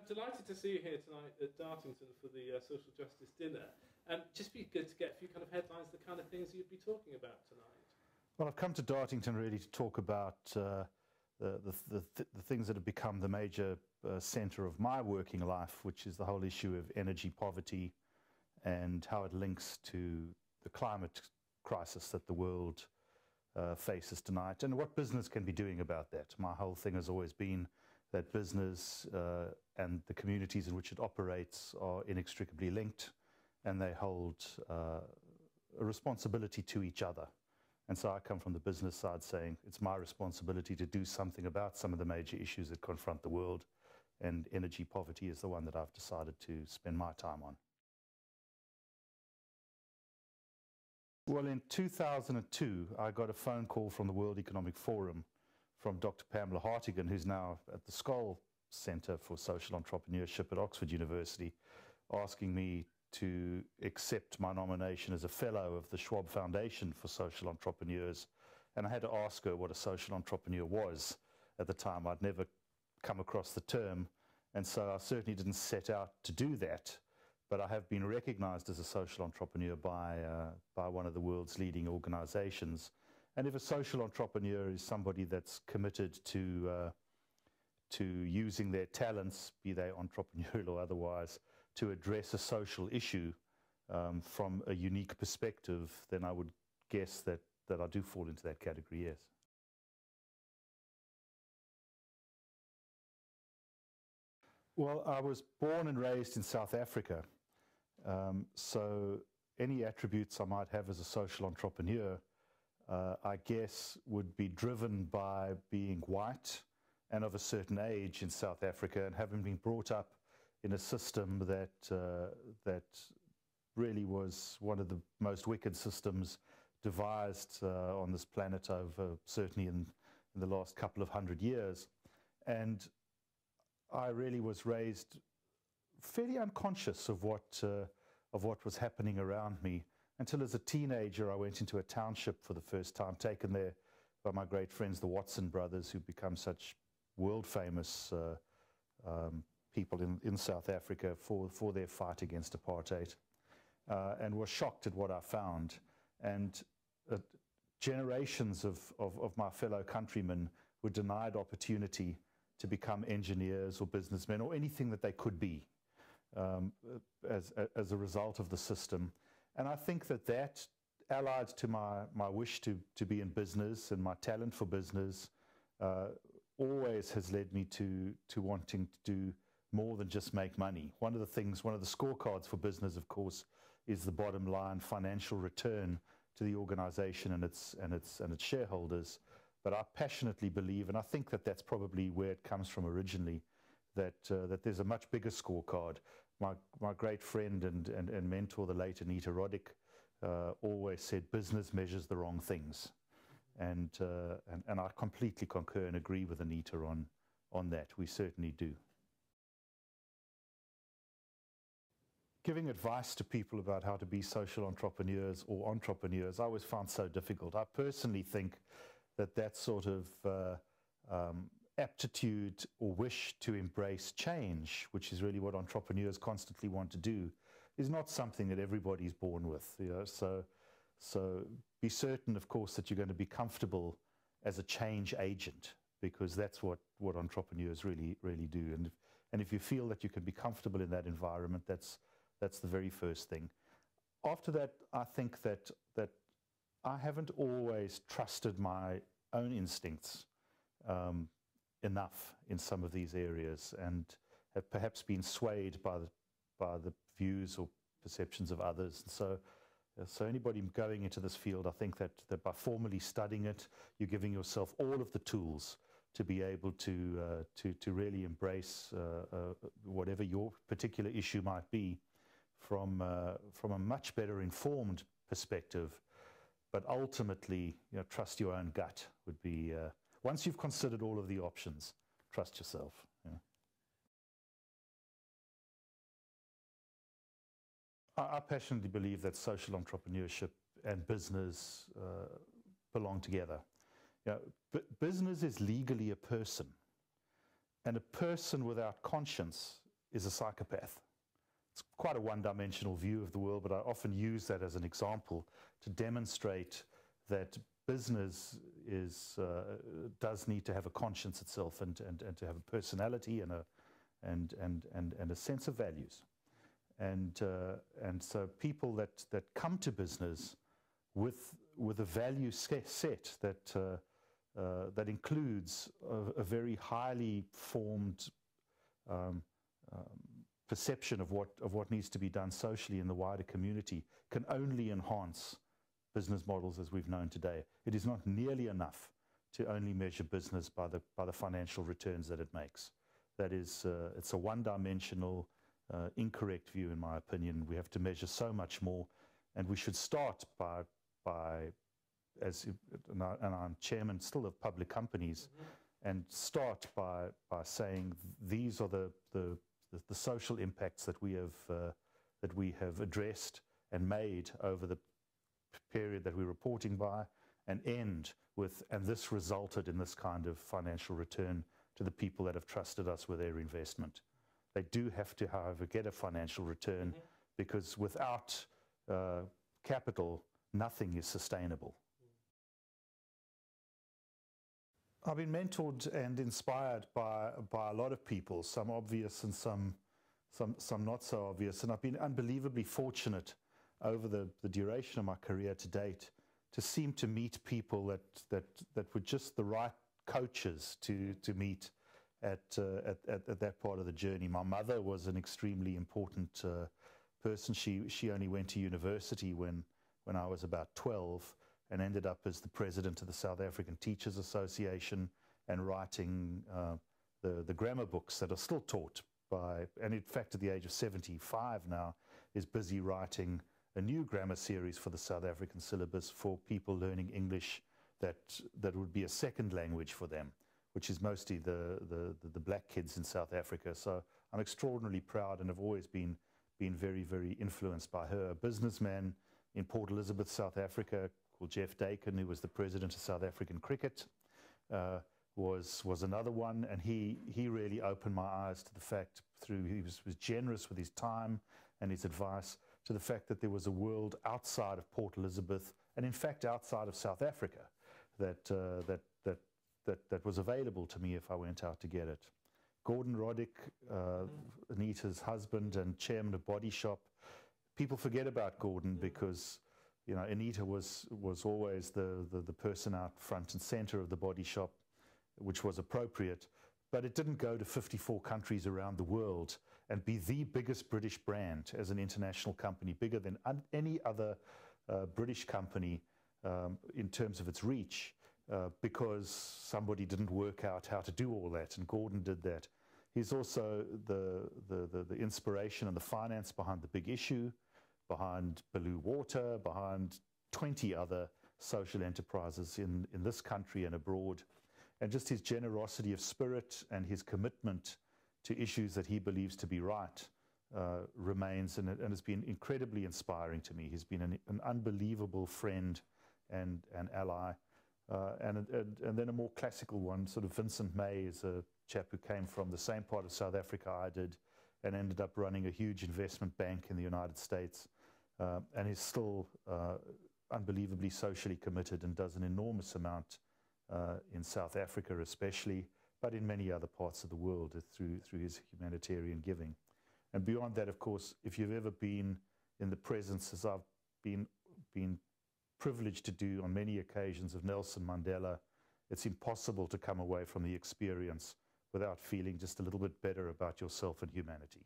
delighted to see you here tonight at Dartington for the Social Justice Dinner. Just be good to get a few kind of headlines, the kind of things you'd be talking about tonight. Well, I've come to Dartington really to talk about the things that have become the major centre of my working life, which is the whole issue of energy poverty and how it links to the climate crisis that the world faces tonight, and what business can be doing about that. My whole thing has always been that business and the communities in which it operates are inextricably linked, and they hold a responsibility to each other. And so I come from the business side saying it's my responsibility to do something about some of the major issues that confront the world, and energy poverty is the one that I've decided to spend my time on. Well, in 2002, I got a phone call from the World Economic Forum from Dr. Pamela Hartigan, who's now at the Skoll Centre for Social Entrepreneurship at Oxford University, asking me to accept my nomination as a fellow of the Schwab Foundation for Social Entrepreneurs. And I had to ask her what a social entrepreneur was. At the time, I'd never come across the term, and so I certainly didn't set out to do that. But I have been recognized as a social entrepreneur by one of the world's leading organizations. And if a social entrepreneur is somebody that's committed to using their talents, be they entrepreneurial or otherwise, to address a social issue from a unique perspective, then I would guess that I do fall into that category, yes. Well, I was born and raised in South Africa. So any attributes I might have as a social entrepreneur, I guess, would be driven by being white and of a certain age in South Africa, and having been brought up in a system that really was one of the most wicked systems devised on this planet over certainly in the last couple of 100 years. And I really was raised fairly unconscious of what was happening around me, until as a teenager I went into a township for the first time, taken there by my great friends, the Watson brothers, who've become such world-famous people in South Africa for their fight against apartheid, and was shocked at what I found. And generations of my fellow countrymen were denied opportunity to become engineers or businessmen or anything that they could be, as a result of the system. And I think that allied to my wish to be in business and my talent for business always has led me to wanting to do more than just make money. One of the scorecards for business, of course, is the bottom line financial return to the organization and its shareholders. But I passionately believe, and I think that's probably where it comes from originally, that there's a much bigger scorecard. My great friend and mentor, the late Anita Roddick, always said business measures the wrong things, and I completely concur and agree with Anita on that. We certainly do. Giving advice to people about how to be social entrepreneurs or entrepreneurs, I always found so difficult. I personally think that sort of aptitude or wish to embrace change, which is really what entrepreneurs constantly want to do, is not something that everybody's born with. You know? So be certain, of course, that you're going to be comfortable as a change agent, because that's what entrepreneurs really do. And if you feel that you can be comfortable in that environment, that's the very first thing. After that, I think that I haven't always trusted my own instincts enough in some of these areas, and have perhaps been swayed by the views or perceptions of others. And so anybody going into this field, I think that by formally studying it, you're giving yourself all of the tools to be able to really embrace whatever your particular issue might be from a much better informed perspective. But ultimately, trust your own gut would be, once you've considered all of the options, trust yourself. I passionately believe that social entrepreneurship and business belong together. Business is legally a person, and a person without conscience is a psychopath. It's quite a one-dimensional view of the world, but I often use that as an example to demonstrate that business does need to have a conscience itself and to have a personality and a sense of values. And so people that come to business with a value set that includes a very highly formed perception of what needs to be done socially in the wider community can only enhance business models as we've known today. It is not nearly enough to only measure business by the financial returns that it makes. That is, it's a one-dimensional, incorrect view, in my opinion. We have to measure so much more, and we should start by and I'm chairman still of public companies, and start by saying these are the social impacts that we have addressed and made over the period that we're reporting by, and end with, and this resulted in this kind of financial return to the people that have trusted us with their investment. They do have to, however, get a financial return, because without capital, nothing is sustainable. I've been mentored and inspired by a lot of people, some obvious and some not so obvious, and I've been unbelievably fortunate over the duration of my career to date to seem to meet people that were just the right coaches to meet at that part of the journey. My mother was an extremely important person. She only went to university when I was about 12, and ended up as the president of the South African Teachers Association and writing the grammar books that are still taught by, and in fact at the age of 75 now, is busy writing a new grammar series for the South African syllabus for people learning English that would be a second language for them, which is mostly the black kids in South Africa. So I'm extraordinarily proud and have always been very, very influenced by her. A businessman in Port Elizabeth, South Africa, called Jeff Dakin, who was the president of South African cricket, was another one, and he really opened my eyes to the fact, he was generous with his time and his advice, to the fact that there was a world outside of Port Elizabeth, and in fact outside of South Africa, that was available to me if I went out to get it. Gordon Roddick, Anita's husband and chairman of Body Shop. People forget about Gordon because, you know, Anita was always the person out front and center of the Body Shop, which was appropriate, but it didn't go to 54 countries around the world and be the biggest British brand as an international company, bigger than any other British company in terms of its reach, because somebody didn't work out how to do all that, and Gordon did that. He's also the inspiration and the finance behind The Big Issue, behind Blue Water, behind 20 other social enterprises in this country and abroad. And just his generosity of spirit and his commitment to issues that he believes to be right remains and has been incredibly inspiring to me. He's been an unbelievable friend and ally. And then a more classical one, sort of Vincent May, is a chap who came from the same part of South Africa I did and ended up running a huge investment bank in the United States, and is still unbelievably socially committed and does an enormous amount in South Africa especially, but in many other parts of the world through his humanitarian giving. And beyond that, of course, if you've ever been in the presence, as I've been privileged to do on many occasions, of Nelson Mandela, it's impossible to come away from the experience without feeling just a little bit better about yourself and humanity.